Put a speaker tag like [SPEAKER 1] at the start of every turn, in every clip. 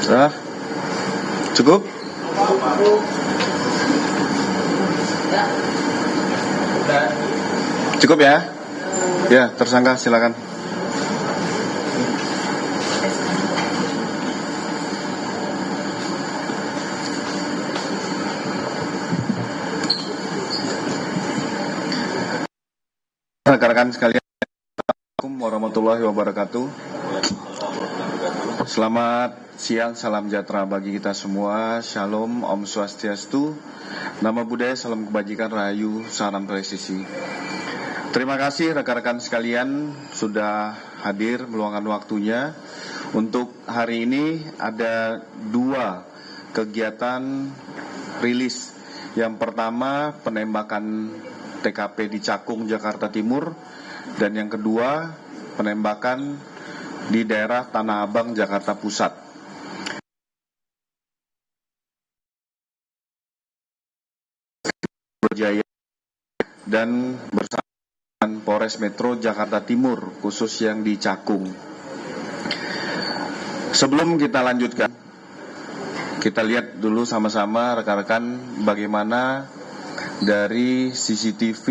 [SPEAKER 1] Nah, cukup? Cukup ya? Ya, tersangka silakan. Rekan-rekan sekalian, Assalamualaikum warahmatullahi wabarakatuh. Selamat siang, salam sejahtera bagi kita semua. Shalom, Om Swastiastu, Nama Budaya, salam kebajikan, rahayu, salam presisi. Terima kasih rekan-rekan sekalian sudah hadir meluangkan waktunya. Untuk hari ini ada dua kegiatan rilis. Yang pertama penembakan TKP di Cakung, Jakarta Timur, dan yang kedua penembakan di daerah Tanah Abang, Jakarta Pusat. Berjaya dan bersama Polres Metro Jakarta Timur, khusus yang di Cakung. Sebelum kita lanjutkan, kita lihat dulu sama-sama rekan-rekan bagaimana dari CCTV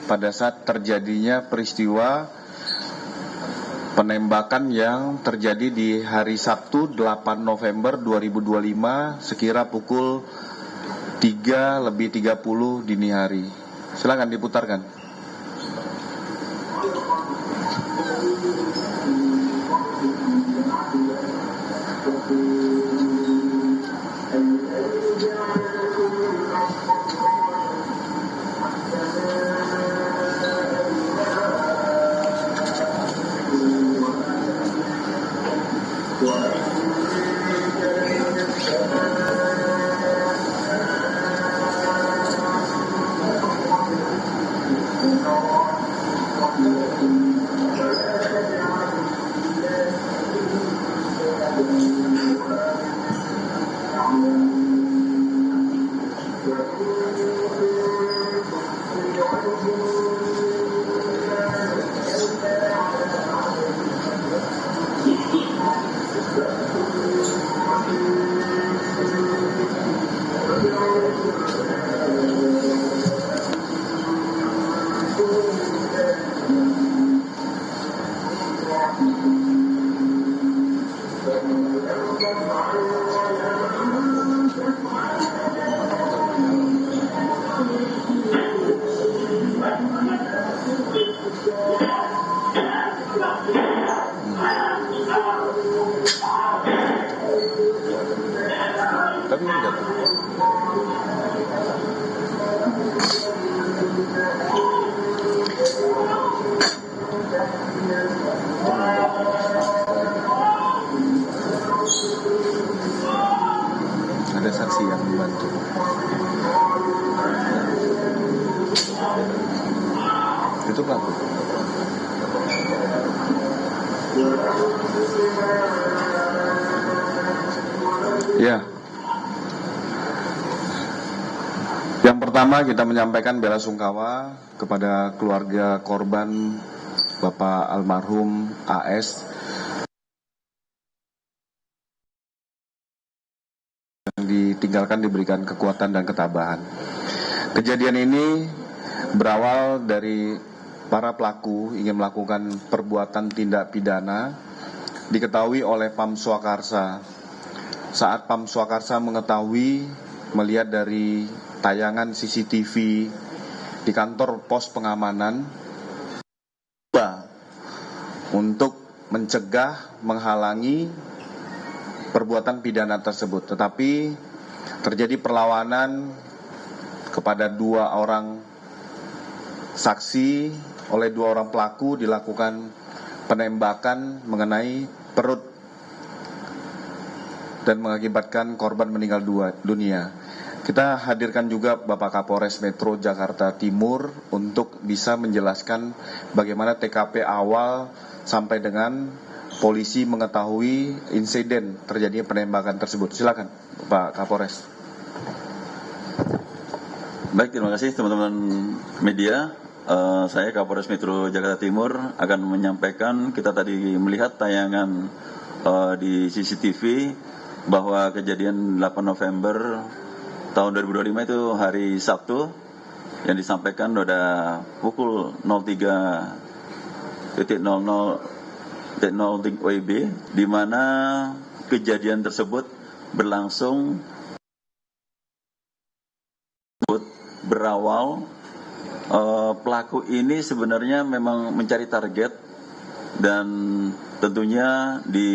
[SPEAKER 1] pada saat terjadinya peristiwa penembakan yang terjadi di hari Sabtu 8 November 2025 sekira pukul 3:30 dini hari. Silakan diputarkan. Tapi enggak tuh. Ada saksi yang membantu. Itu pelaku. Ya. Yang pertama kita menyampaikan bela sungkawa kepada keluarga korban Bapak almarhum AS yang ditinggalkan, diberikan kekuatan dan ketabahan. Kejadian ini berawal dari para pelaku ingin melakukan perbuatan tindak pidana, diketahui oleh Pam Swakarsa. Saat Pam Swakarsa mengetahui, melihat dari tayangan CCTV di kantor pos pengamanan untuk mencegah, menghalangi perbuatan pidana tersebut. Tetapi terjadi perlawanan kepada dua orang saksi, oleh dua orang pelaku dilakukan penembakan mengenai perut dan mengakibatkan korban meninggal dunia. Kita hadirkan juga Bapak Kapolres Metro Jakarta Timur untuk bisa menjelaskan bagaimana TKP awal sampai dengan polisi mengetahui insiden terjadinya penembakan tersebut. Silakan Pak Kapolres.
[SPEAKER 2] Baik, terima kasih teman-teman media. Saya Kapolres Metro Jakarta Timur akan menyampaikan, kita tadi melihat tayangan di CCTV bahwa kejadian 8 November tahun 2025 itu hari Sabtu yang disampaikan pada pukul 03.00 WIB, di mana kejadian tersebut berlangsung berawal pelaku ini sebenarnya memang mencari target, dan tentunya di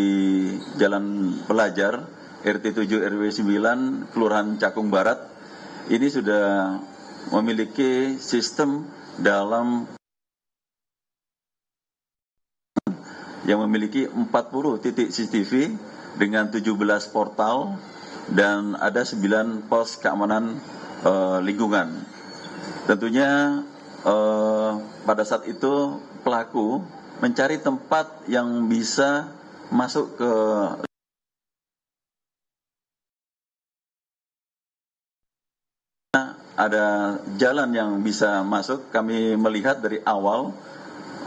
[SPEAKER 2] Jalan Pelajar RT 7 RW 9 Kelurahan Cakung Barat ini sudah memiliki sistem dalam yang memiliki 40 titik CCTV dengan 17 portal dan ada 9 pos keamanan lingkungan. Tentunya pada saat itu pelaku mencari tempat yang bisa masuk ke ada jalan yang bisa masuk. Kami melihat dari awal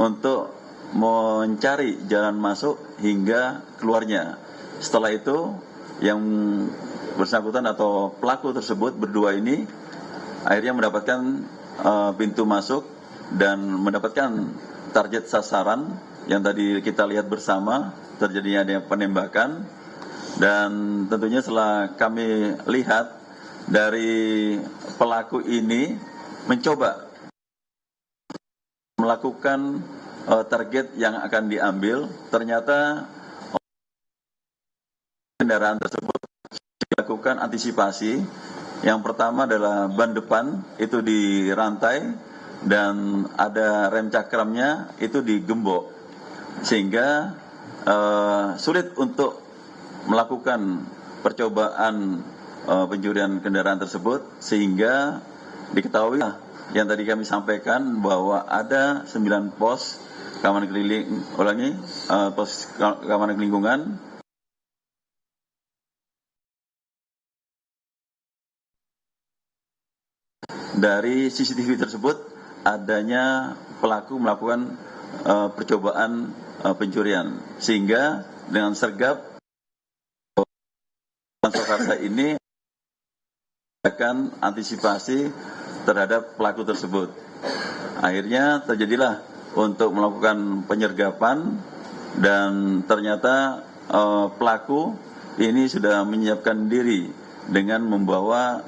[SPEAKER 2] untuk mencari jalan masuk hingga keluarnya. Setelah itu yang bersangkutan atau pelaku tersebut berdua ini akhirnya mendapatkan pintu masuk dan mendapatkan target sasaran yang tadi kita lihat bersama terjadinya ada penembakan. Dan tentunya setelah kami lihat dari pelaku ini mencoba melakukan target yang akan diambil, ternyata kendaraan tersebut dilakukan antisipasi. Yang pertama adalah ban depan itu dirantai dan ada rem cakramnya itu digembok, sehingga sulit untuk melakukan percobaan pencurian kendaraan tersebut, sehingga diketahui yang tadi kami sampaikan bahwa ada 9 pos keamanan pos keamanan lingkungan. Dari CCTV tersebut adanya pelaku melakukan percobaan pencurian, sehingga dengan sergap Surakarta ini akan antisipasi terhadap pelaku tersebut. Akhirnya terjadilah untuk melakukan penyergapan, dan ternyata pelaku ini sudah menyiapkan diri dengan membawa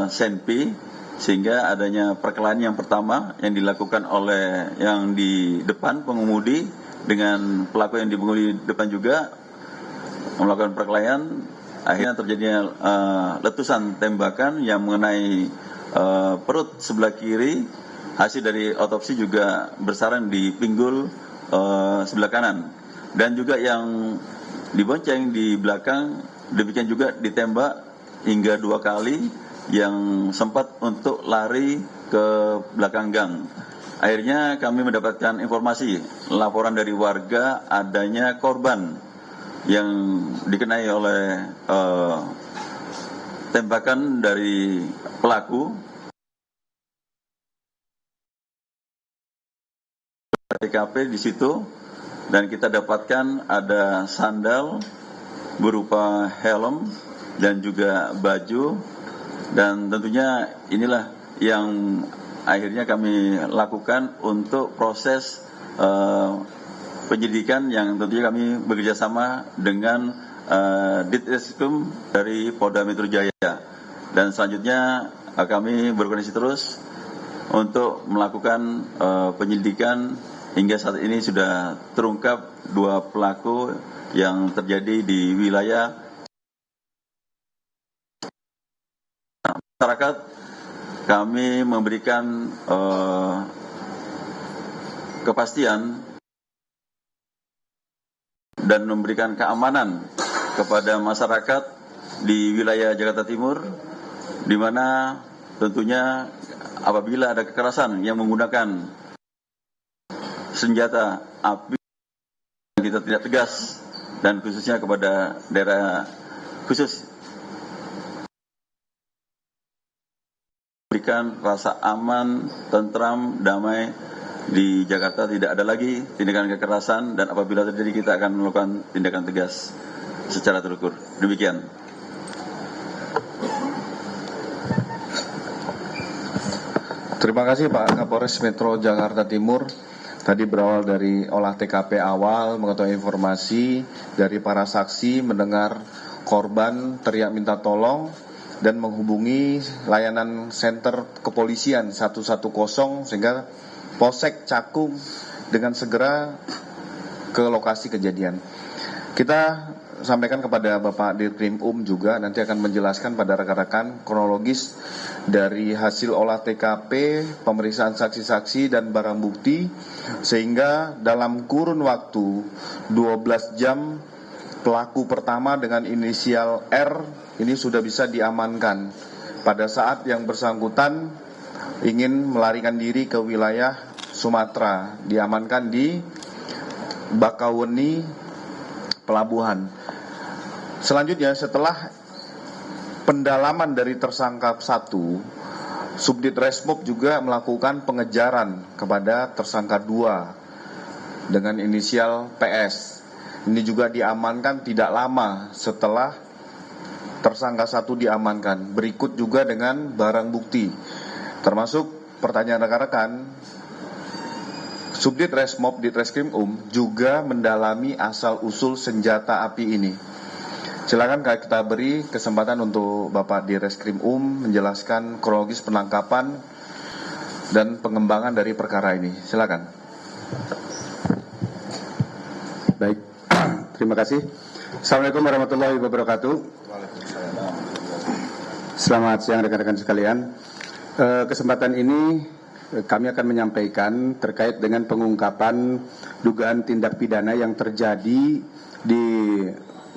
[SPEAKER 2] senpi, sehingga adanya perkelahian yang pertama yang dilakukan oleh yang di depan pengemudi dengan pelaku yang di pengemudi depan juga melakukan perkelahian. Akhirnya terjadinya letusan tembakan yang mengenai perut sebelah kiri. Hasil dari otopsi juga bersarang di pinggul sebelah kanan, dan juga yang dibonceng di belakang demikian juga ditembak hingga 2 kali, yang sempat untuk lari ke belakang gang. Akhirnya kami mendapatkan informasi laporan dari warga adanya korban yang dikenai oleh tembakan dari pelaku. TKP di situ, dan kita dapatkan ada sandal berupa helm dan juga baju, dan tentunya inilah yang akhirnya kami lakukan untuk proses penyidikan yang tentunya kami bekerjasama dengan Ditreskrim dari Polda Metro Jaya, dan selanjutnya kami berkoordinasi terus untuk melakukan penyelidikan. Hingga saat ini sudah terungkap 2 pelaku yang terjadi di wilayah masyarakat. Kami memberikan kepastian dan memberikan keamanan kepada masyarakat di wilayah Jakarta Timur, di mana tentunya apabila ada kekerasan yang menggunakan senjata api, kita tidak tegas, dan khususnya kepada daerah khusus berikan rasa aman, tentram, damai di Jakarta. Tidak ada lagi tindakan kekerasan, dan apabila terjadi kita akan melakukan tindakan tegas. secara terukur. Demikian.
[SPEAKER 1] Terima kasih Pak Kapolres Metro Jakarta Timur. Tadi berawal dari olah TKP awal, mengetahui informasi dari para saksi, mendengar korban teriak minta tolong, dan menghubungi layanan center kepolisian 110 sehingga Polsek Cakung dengan segera ke lokasi kejadian. Kita sampaikan kepada Bapak Dirkrim juga nanti akan menjelaskan pada rekan-rekan kronologis dari hasil olah TKP, pemeriksaan saksi-saksi dan barang bukti, sehingga dalam kurun waktu 12 jam pelaku pertama dengan inisial R ini sudah bisa diamankan pada saat yang bersangkutan ingin melarikan diri ke wilayah Sumatera, diamankan di Bakauheni Pelabuhan. Selanjutnya setelah pendalaman dari tersangka 1, Subdit Resmob juga melakukan pengejaran kepada tersangka 2 dengan inisial PS. Ini juga diamankan tidak lama setelah tersangka 1 diamankan. Berikut juga dengan barang bukti, termasuk pertanyaan rekan-rekan. Subdit Resmob di Treskrim juga mendalami asal-usul senjata api ini. Silakan kita beri kesempatan untuk Bapak di Reskrim menjelaskan kronologis penangkapan dan pengembangan dari perkara ini. Silakan.
[SPEAKER 3] Baik, terima kasih. Assalamualaikum warahmatullahi wabarakatuh. Selamat siang rekan-rekan sekalian. Kesempatan ini kami akan menyampaikan terkait dengan pengungkapan dugaan tindak pidana yang terjadi di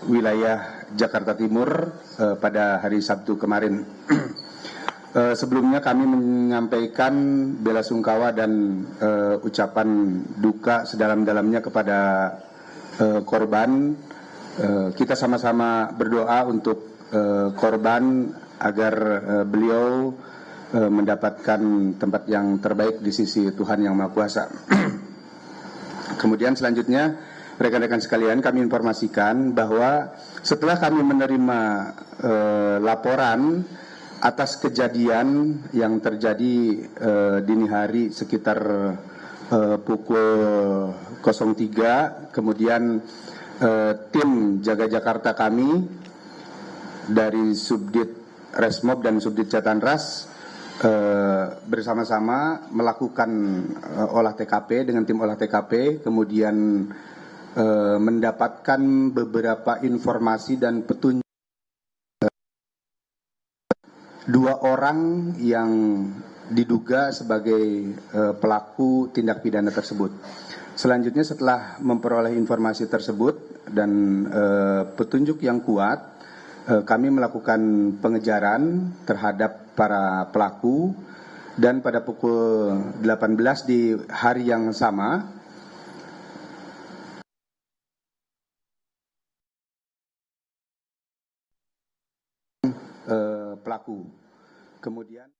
[SPEAKER 3] wilayah Jakarta Timur pada hari Sabtu kemarin. Sebelumnya kami menyampaikan bela sungkawa dan ucapan duka sedalam-dalamnya kepada korban. Kita sama-sama berdoa untuk korban agar beliau mendapatkan tempat yang terbaik di sisi Tuhan Yang Maha Kuasa. Kemudian selanjutnya rekan-rekan sekalian, kami informasikan bahwa setelah kami menerima laporan atas kejadian yang terjadi dini hari sekitar pukul 03, kemudian tim Jaga Jakarta kami dari Subdit Resmob dan Subdit Jatanras bersama-sama melakukan olah TKP dengan tim olah TKP, kemudian mendapatkan beberapa informasi dan petunjuk 2 orang yang diduga sebagai pelaku tindak pidana tersebut. Selanjutnya setelah memperoleh informasi tersebut dan petunjuk yang kuat, kami melakukan pengejaran terhadap para pelaku, dan pada pukul 18 di hari yang sama pelaku. Kemudian